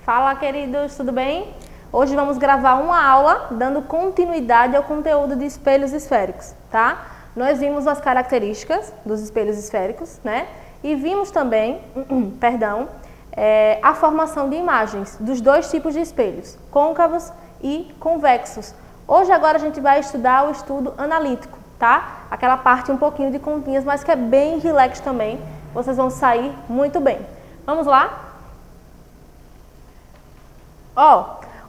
Fala, queridos, tudo bem? Hoje vamos gravar uma aula dando continuidade ao conteúdo de espelhos esféricos, tá? Nós vimos as características dos espelhos esféricos, né? E vimos também, a formação de imagens dos dois tipos de espelhos, côncavos e convexos. Hoje agora a gente vai estudar o estudo analítico, tá? Aquela parte um pouquinho de continhas, mas que é bem relax também. Vocês vão sair muito bem. Vamos lá?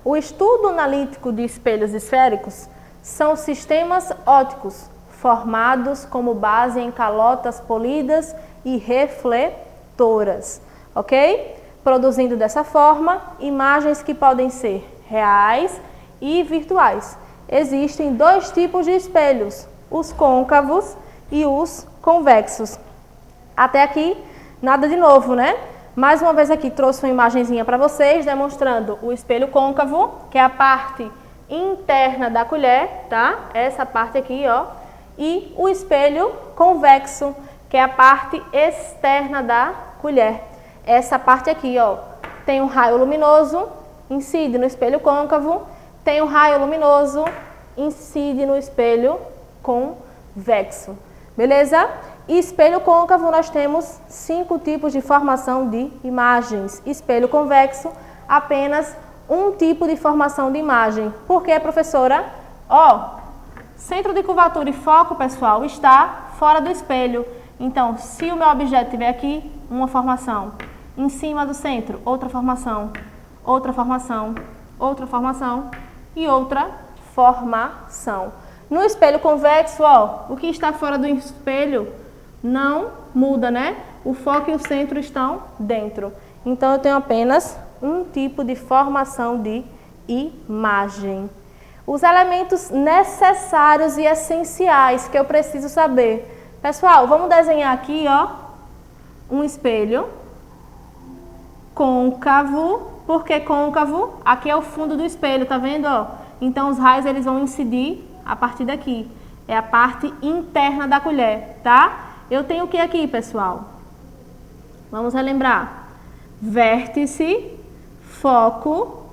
O estudo analítico de espelhos esféricos são sistemas ópticos formados como base em calotas polidas e refletoras, ok? Produzindo dessa forma imagens que podem ser reais e virtuais. Existem dois tipos de espelhos, os côncavos e os convexos. Até aqui, nada de novo, né? Mais uma vez aqui trouxe uma imagenzinha para vocês, demonstrando o espelho côncavo, que é a parte interna da colher, tá? Essa parte aqui, ó. E o espelho convexo, que é a parte externa da colher. Essa parte aqui, ó, tem um raio luminoso, incide no espelho côncavo, tem um raio luminoso, incide no espelho convexo. Beleza? E espelho côncavo nós temos 5 tipos de formação de imagens. Espelho convexo, apenas um tipo de formação de imagem. Por quê, professora? Centro de curvatura e foco, pessoal, está fora do espelho. Então, se o meu objeto tiver aqui, uma formação. Em cima do centro, outra formação. Outra formação. Outra formação. E outra formação. No espelho convexo, o que está fora do espelho não muda, né? O foco e o centro estão dentro. Então, eu tenho apenas um tipo de formação de imagem. Os elementos necessários e essenciais que eu preciso saber. Pessoal, vamos desenhar aqui, um espelho côncavo. Por que côncavo? Aqui é o fundo do espelho, tá vendo, Então, os raios eles vão incidir a partir daqui. É a parte interna da colher, tá? Eu tenho o que aqui, pessoal? Vamos relembrar. Vértice, foco,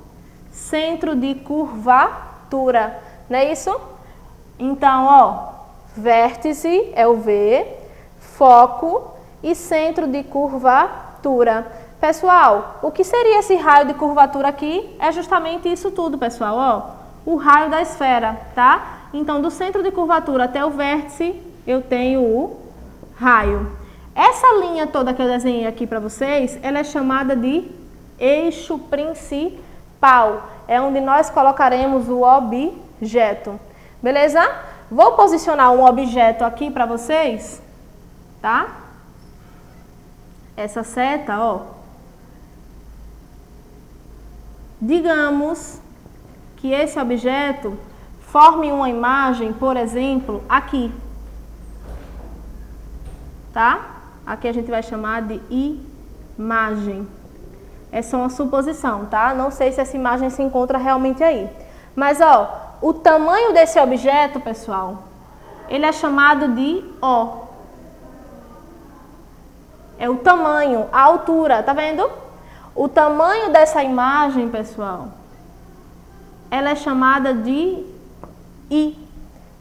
centro de curvatura. Não é isso? Então, vértice é o V, foco e centro de curvatura. Pessoal, o que seria esse raio de curvatura aqui? É justamente isso tudo, pessoal, o raio da esfera, tá? Então, do centro de curvatura até o vértice, eu tenho o raio. Essa linha toda que eu desenhei aqui para vocês, ela é chamada de eixo principal. É onde nós colocaremos o objeto. Beleza? Vou posicionar um objeto aqui para vocês, tá? Essa seta, Digamos que esse objeto forme uma imagem, por exemplo, aqui. Tá? Aqui a gente vai chamar de imagem. É só uma suposição, tá? Não sei se essa imagem se encontra realmente aí. Mas, o tamanho desse objeto, pessoal, ele é chamado de O. É o tamanho, a altura, tá vendo? O tamanho dessa imagem, pessoal, ela é chamada de I,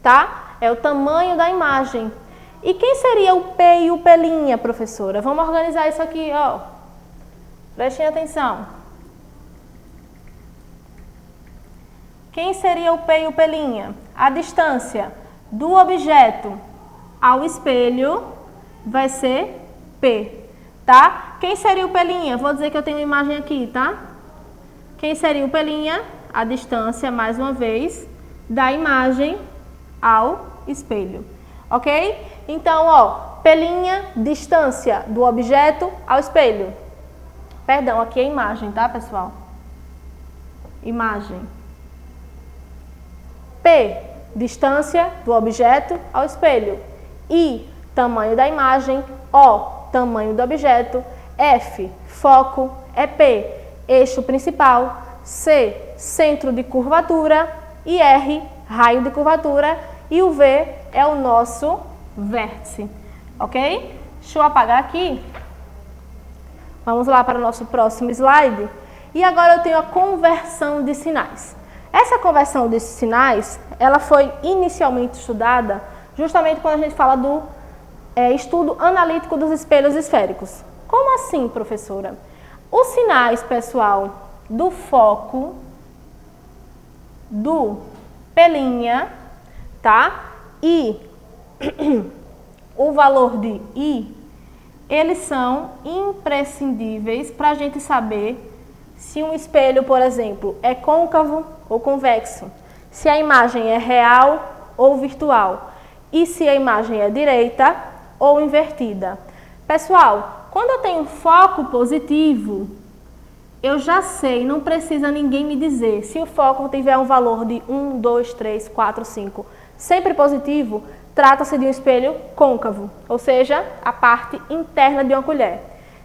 tá? É o tamanho da imagem. E quem seria o P e o P', professora? Vamos organizar isso aqui, Prestem atenção. Quem seria o P e o P'? A distância do objeto ao espelho vai ser P, tá? Quem seria o P'? Vou dizer que eu tenho uma imagem aqui, tá? Quem seria o P'? A distância, mais uma vez, da imagem ao espelho, ok? Então, P', distância do objeto ao espelho. Perdão, aqui é imagem, tá, pessoal? Imagem. P, distância do objeto ao espelho. I, tamanho da imagem. O, tamanho do objeto. F, foco. EP, eixo principal. C, centro de curvatura, e R, raio de curvatura, e o V é o nosso vértice, ok? Deixa eu apagar aqui. Vamos lá para o nosso próximo slide. E agora eu tenho a conversão de sinais. Essa conversão de sinais, ela foi inicialmente estudada justamente quando a gente fala do estudo analítico dos espelhos esféricos. Como assim, professora? Os sinais, pessoal, do foco, do pelinha, tá? E o valor de I, eles são imprescindíveis para a gente saber se um espelho, por exemplo, é côncavo ou convexo, se a imagem é real ou virtual e se a imagem é direita ou invertida. Pessoal, quando eu tenho foco positivo, eu já sei, não precisa ninguém me dizer. Se o foco tiver um valor de 1, 2, 3, 4, 5, sempre positivo, trata-se de um espelho côncavo, ou seja, a parte interna de uma colher.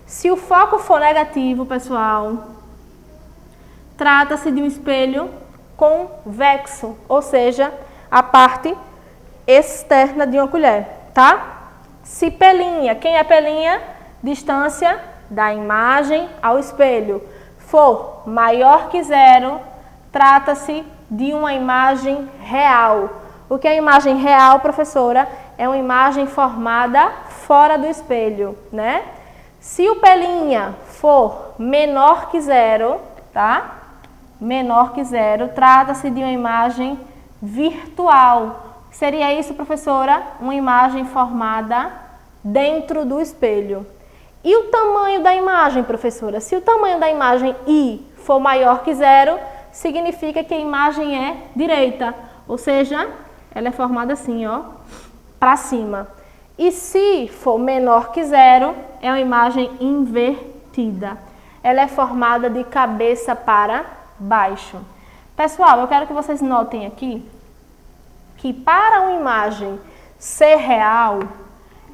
Se o foco for negativo, pessoal, trata-se de um espelho convexo, ou seja, a parte externa de uma colher, tá? Se pelinha, quem é pelinha? Distância da imagem ao espelho for maior que 0, trata-se de uma imagem real. O que é imagem real, professora? É uma imagem formada fora do espelho, né? Se o pelinha for menor que 0, tá? Menor que 0, trata-se de uma imagem virtual. Seria isso, professora? Uma imagem formada dentro do espelho. E o tamanho da imagem, professora? Se o tamanho da imagem I for maior que 0, significa que a imagem é direita. Ou seja, ela é formada assim, ó, para cima. E se for menor que 0, é uma imagem invertida. Ela é formada de cabeça para baixo. Pessoal, eu quero que vocês notem aqui que para uma imagem ser real,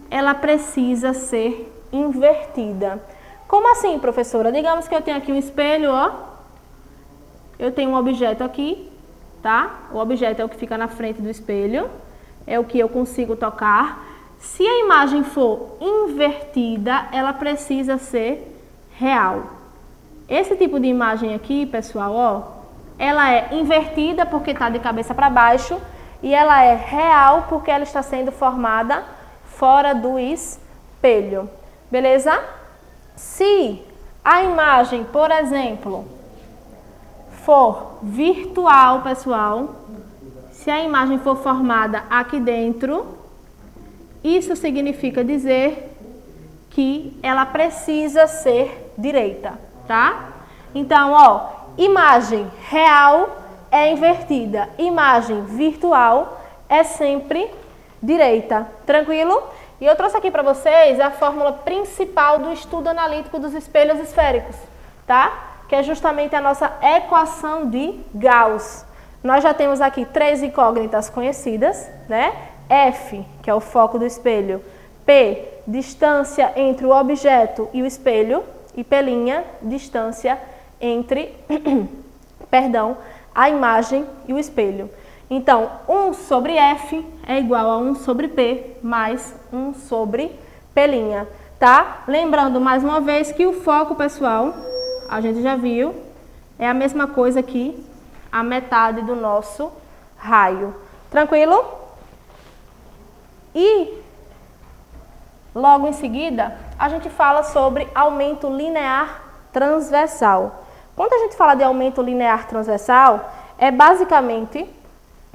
ela precisa ser invertida. Como assim, professora? Digamos que eu tenho aqui um espelho, ó. Eu tenho um objeto aqui, tá? O objeto é o que fica na frente do espelho, é o que eu consigo tocar. Se a imagem for invertida, ela precisa ser real. Esse tipo de imagem aqui, pessoal, ó, ela é invertida porque está de cabeça para baixo e ela é real porque ela está sendo formada fora do espelho. Beleza? Se a imagem, por exemplo, for virtual, pessoal, se a imagem for formada aqui dentro, isso significa dizer que ela precisa ser direita, tá? Então, ó, imagem real é invertida, imagem virtual é sempre direita. Tranquilo? E eu trouxe aqui para vocês a fórmula principal do estudo analítico dos espelhos esféricos, tá? Que é justamente a nossa equação de Gauss. Nós já temos aqui 3 incógnitas conhecidas, né? F, que é o foco do espelho, P, distância entre o objeto e o espelho, e P', distância entre, perdão, a imagem e o espelho. Então, 1 sobre F é igual a 1 sobre P mais 1 sobre P', tá? Lembrando mais uma vez que o foco, pessoal, a gente já viu, é a mesma coisa que a metade do nosso raio. Tranquilo? E logo em seguida, a gente fala sobre aumento linear transversal. Quando a gente fala de aumento linear transversal, é basicamente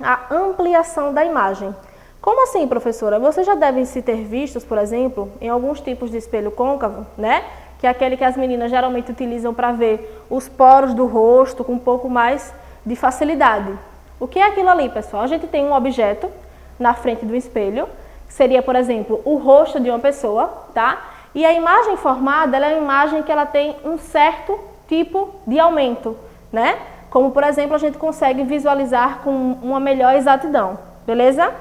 a ampliação da imagem. Como assim, professora? Vocês já devem se ter vistos, por exemplo, em alguns tipos de espelho côncavo, né? Que é aquele que as meninas geralmente utilizam para ver os poros do rosto com um pouco mais de facilidade. O que é aquilo ali, pessoal? A gente tem um objeto na frente do espelho, que seria, por exemplo, o rosto de uma pessoa, tá? E a imagem formada, ela é uma imagem que ela tem um certo tipo de aumento, né? Como, por exemplo, a gente consegue visualizar com uma melhor exatidão, beleza?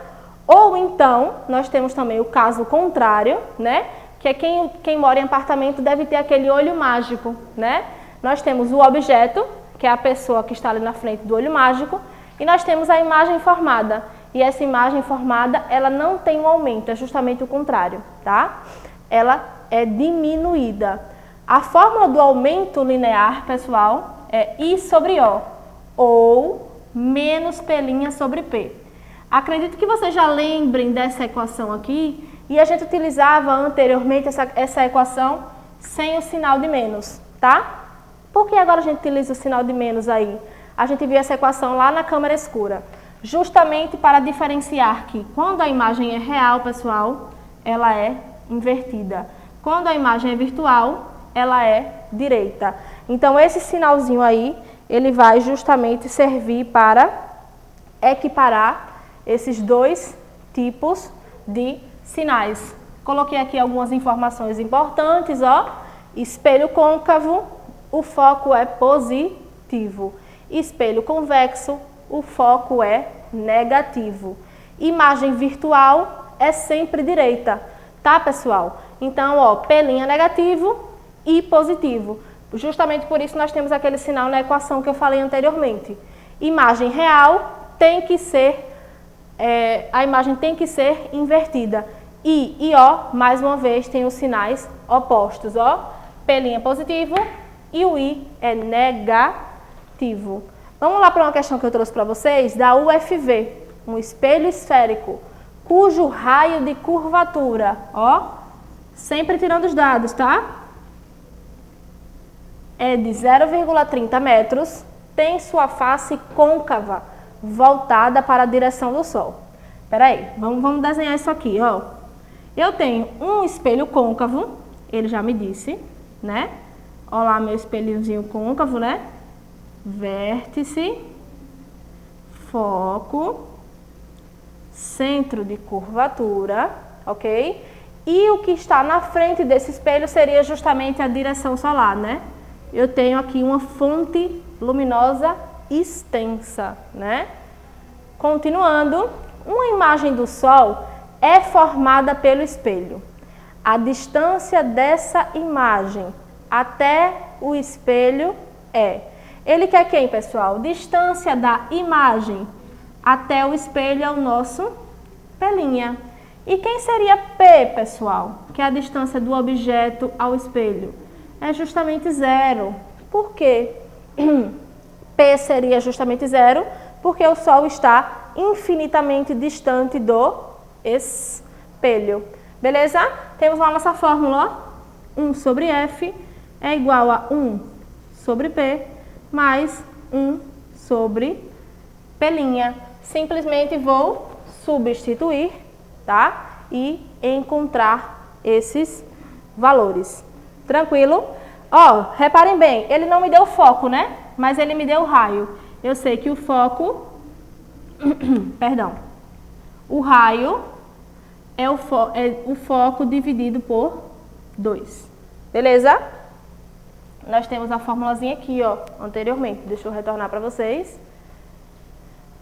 Ou então, nós temos também o caso contrário, né? Que é quem mora em apartamento deve ter aquele olho mágico, né? Nós temos o objeto, que é a pessoa que está ali na frente do olho mágico, e nós temos a imagem formada. E essa imagem formada, ela não tem um aumento, é justamente o contrário, tá? Ela é diminuída. A fórmula do aumento linear, pessoal, é I sobre O, ou menos P' sobre P. Acredito que vocês já lembrem dessa equação aqui, e a gente utilizava anteriormente essa equação sem o sinal de menos, tá? Por que agora a gente utiliza o sinal de menos aí? A gente viu essa equação lá na câmera escura, justamente para diferenciar que quando a imagem é real, pessoal, ela é invertida. Quando a imagem é virtual, ela é direita. Então, esse sinalzinho aí, ele vai justamente servir para equiparar esses dois tipos de sinais. Coloquei aqui algumas informações importantes, ó. Espelho côncavo, o foco é positivo. Espelho convexo, o foco é negativo. Imagem virtual é sempre direita, tá, pessoal? Então, ó, P' negativo e positivo. Justamente por isso nós temos aquele sinal na equação que eu falei anteriormente. Imagem real tem que ser, a imagem tem que ser invertida. I e O, mais uma vez, tem os sinais opostos, ó. P' positivo e o I é negativo. Vamos lá para uma questão que eu trouxe para vocês, da UFV, um espelho esférico, cujo raio de curvatura, ó, sempre tirando os dados, tá? É de 0,30 metros, tem sua face côncava, voltada para a direção do Sol. Espera aí, vamos desenhar isso aqui, ó. Eu tenho um espelho côncavo, ele já me disse, né? Olha lá meu espelhozinho côncavo, né? Vértice, foco, centro de curvatura, ok? E o que está na frente desse espelho seria justamente a direção solar, né? Eu tenho aqui uma fonte luminosa extensa, né? Continuando, uma imagem do Sol é formada pelo espelho. A distância dessa imagem até o espelho é... Ele quer quem, pessoal? Distância da imagem até o espelho é o nosso P'. E quem seria P, pessoal? Que é a distância do objeto ao espelho. É justamente zero. Por quê? P seria justamente zero, porque o Sol está infinitamente distante do espelho. Beleza? Temos lá a nossa fórmula, ó. 1 sobre F é igual a 1 sobre P mais 1 sobre P'. Simplesmente vou substituir, tá? E encontrar esses valores. Tranquilo? Ó, reparem bem, ele não me deu foco, né? Mas ele me deu raio. Eu sei que o foco, perdão, o raio é o foco dividido por 2. Beleza? Nós temos a formulazinha aqui, ó, anteriormente. Deixa eu retornar para vocês.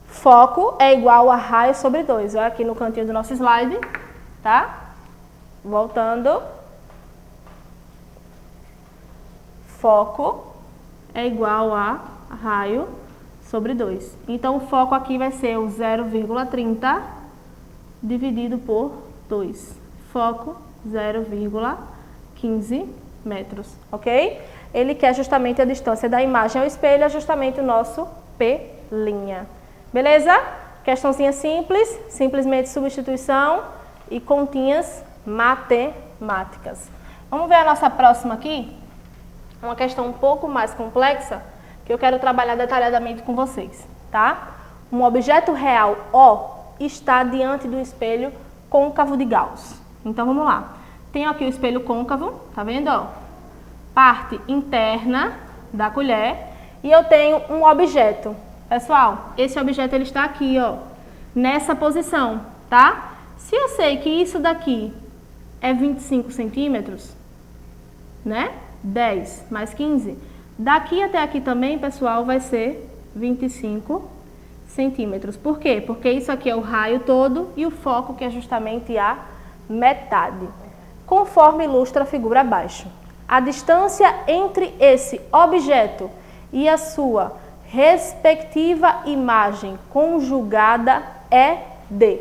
Foco é igual a raio sobre 2. Olha aqui no cantinho do nosso slide, tá? Voltando. Foco é igual a raio sobre 2. Então, o foco aqui vai ser o 0,30 dividido por 2. Foco 0,15 metros, ok? Ele quer justamente a distância da imagem ao espelho, é justamente o nosso P'. Beleza? Questãozinha simples, simplesmente substituição e continhas matemáticas. Vamos ver a nossa próxima aqui? Uma questão um pouco mais complexa, que eu quero trabalhar detalhadamente com vocês, tá? Um objeto real, O, está diante do espelho côncavo de Gauss. Então, vamos lá. Tenho aqui o espelho côncavo, tá vendo, ó? Parte interna da colher, e eu tenho um objeto. Pessoal, esse objeto ele está aqui, ó, nessa posição, tá? Se eu sei que isso daqui é 25 centímetros, né? 10 mais 15, daqui até aqui também, pessoal, vai ser 25 centímetros. Por quê? Porque isso aqui é o raio todo e o foco que é justamente a metade. Conforme ilustra a figura abaixo. A distância entre esse objeto e a sua respectiva imagem conjugada é de.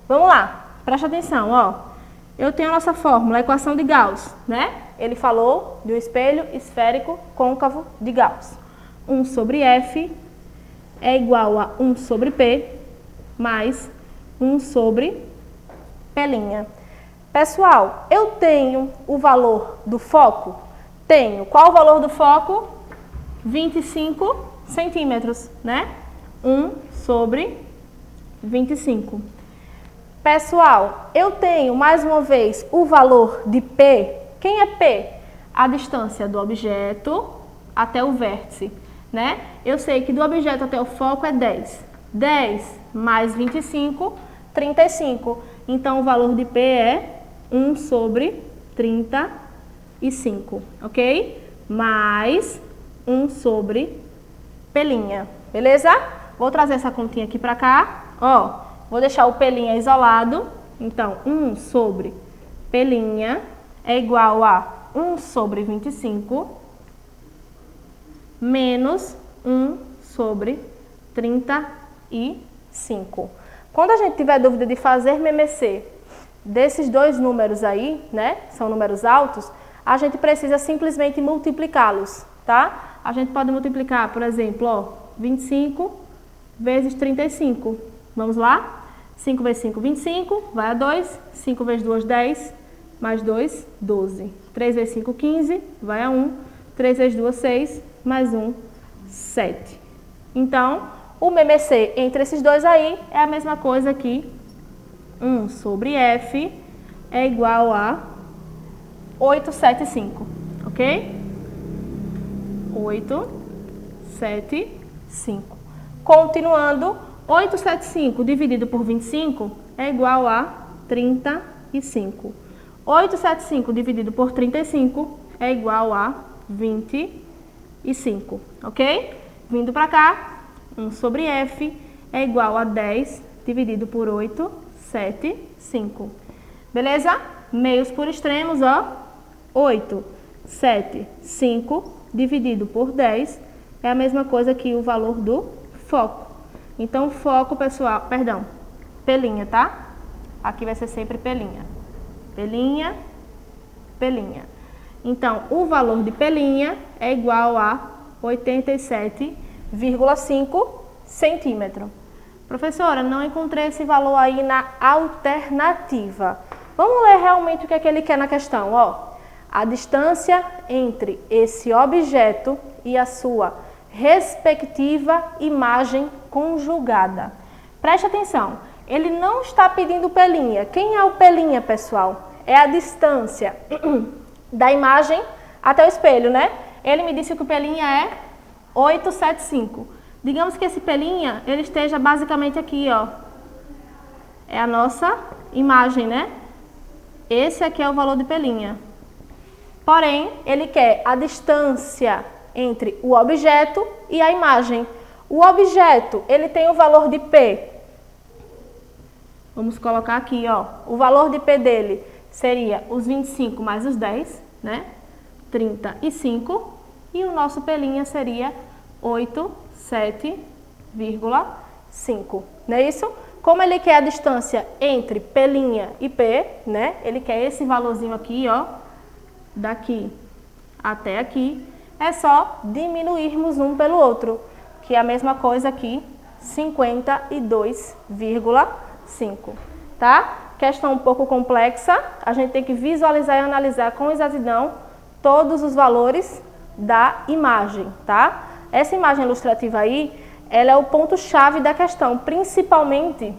Vamos lá, presta atenção, ó. Eu tenho a nossa fórmula, a equação de Gauss, né? Ele falou de um espelho esférico côncavo de Gauss. 1 sobre F é igual a 1 sobre P mais 1 sobre P'. Pessoal, eu tenho o valor do foco? Tenho. Qual o valor do foco? 25 centímetros, né? 1 sobre 25. Pessoal, eu tenho, mais uma vez, o valor de P. Quem é P? A distância do objeto até o vértice, né? Eu sei que do objeto até o foco é 10. 10 mais 25, 35. Então, o valor de P é 1 sobre 35, ok? Mais 1 sobre P', beleza? Vou trazer essa continha aqui para cá, ó. Vou deixar o P' isolado. Então, 1 sobre P' é igual a 1 sobre 25 menos 1 sobre 35. Quando a gente tiver dúvida de fazer MMC desses dois números aí, né, são números altos, a gente precisa simplesmente multiplicá-los, tá? A gente pode multiplicar, por exemplo, ó, 25 vezes 35. Vamos lá? 5 vezes 5, 25, vai a 2. 5 vezes 2, 10. Mais 2, 12. 3 vezes 5, 15, vai a 1. 3 vezes 2, 6. Mais 1, 7. Então, o MMC entre esses dois aí é a mesma coisa que 1 sobre F é igual a 875, ok? 875. Continuando, 875 dividido por 25 é igual a 35. 875 dividido por 35 é igual a 25, ok? Vindo para cá, 1 sobre F é igual a 10 dividido por 8, 7, 5. Beleza? Meios por extremos, ó. 8, 7, 5 dividido por 10 é a mesma coisa que o valor do foco. Então, foco, pessoal, perdão, P', tá? Aqui vai ser sempre P'. P', P'. Então, o valor de P' é igual a 87,5 centímetros. Professora, não encontrei esse valor aí na alternativa. Vamos ler realmente o que é que ele quer na questão, ó. A distância entre esse objeto e a sua respectiva imagem conjugada. Preste atenção, ele não está pedindo P'. Quem é o P', pessoal? É a distância da imagem até o espelho, né? Ele me disse que o P' é 875. Digamos que esse P' ele esteja basicamente aqui, ó. É a nossa imagem, né? Esse aqui é o valor de P'. Porém, ele quer a distância entre o objeto e a imagem. O objeto, ele tem o valor de P. Vamos colocar aqui, ó. O valor de P dele seria os 25 mais os 10, né? 35. E o nosso P' seria 87,5. Não é isso? Como ele quer a distância entre P' e P, né? Ele quer esse valorzinho aqui, ó. Daqui até aqui. É só diminuirmos um pelo outro, que é a mesma coisa aqui, 52,5, tá? Questão um pouco complexa, a gente tem que visualizar e analisar com exatidão todos os valores da imagem, tá? Essa imagem ilustrativa aí, ela é o ponto-chave da questão, principalmente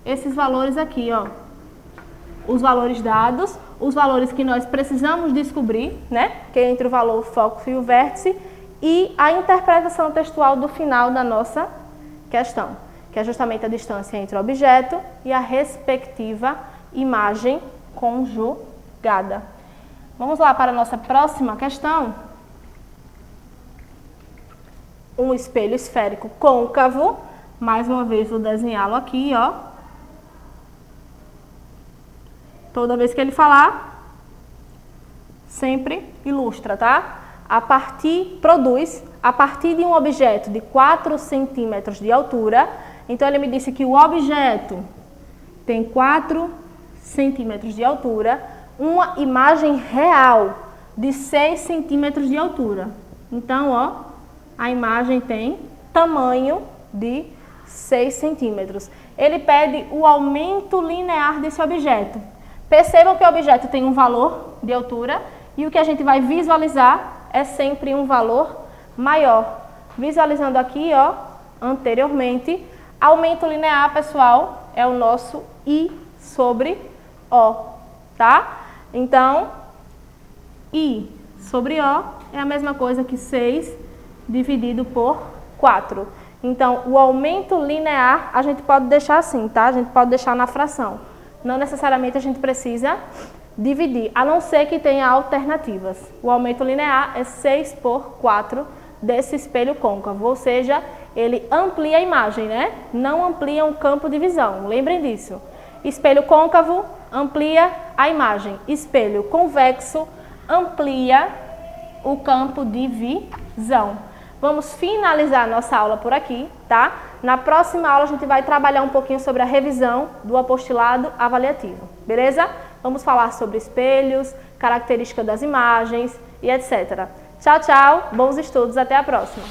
esses valores aqui, ó. Os valores dados, os valores que nós precisamos descobrir, né? Que é entre o valor foco e o vértice, e a interpretação textual do final da nossa questão, que é justamente a distância entre o objeto e a respectiva imagem conjugada. Vamos lá para a nossa próxima questão. Um espelho esférico côncavo. Mais uma vez vou desenhá-lo aqui, ó. Toda vez que ele falar, sempre ilustra, tá? Produz a partir de um objeto de 4 centímetros de altura, então ele me disse que o objeto tem 4 centímetros de altura, uma imagem real de 6 centímetros de altura. Então, ó, a imagem tem tamanho de 6 centímetros. Ele pede o aumento linear desse objeto. Percebam que o objeto tem um valor de altura e o que a gente vai visualizar é sempre um valor maior. Visualizando aqui, ó, anteriormente, aumento linear, pessoal, é o nosso I sobre O, tá? Então, I sobre O é a mesma coisa que 6 dividido por 4. Então, o aumento linear a gente pode deixar assim, tá? A gente pode deixar na fração. Não necessariamente a gente precisa dividir, a não ser que tenha alternativas. O aumento linear é 6 por 4 desse espelho côncavo, ou seja, ele amplia a imagem, né? Não amplia um campo de visão, lembrem disso. Espelho côncavo amplia a imagem, espelho convexo amplia o campo de visão. Vamos finalizar nossa aula por aqui, tá? Na próxima aula a gente vai trabalhar um pouquinho sobre a revisão do apostilado avaliativo, beleza? Vamos falar sobre espelhos, características das imagens e etc. Tchau, tchau, bons estudos, até a próxima!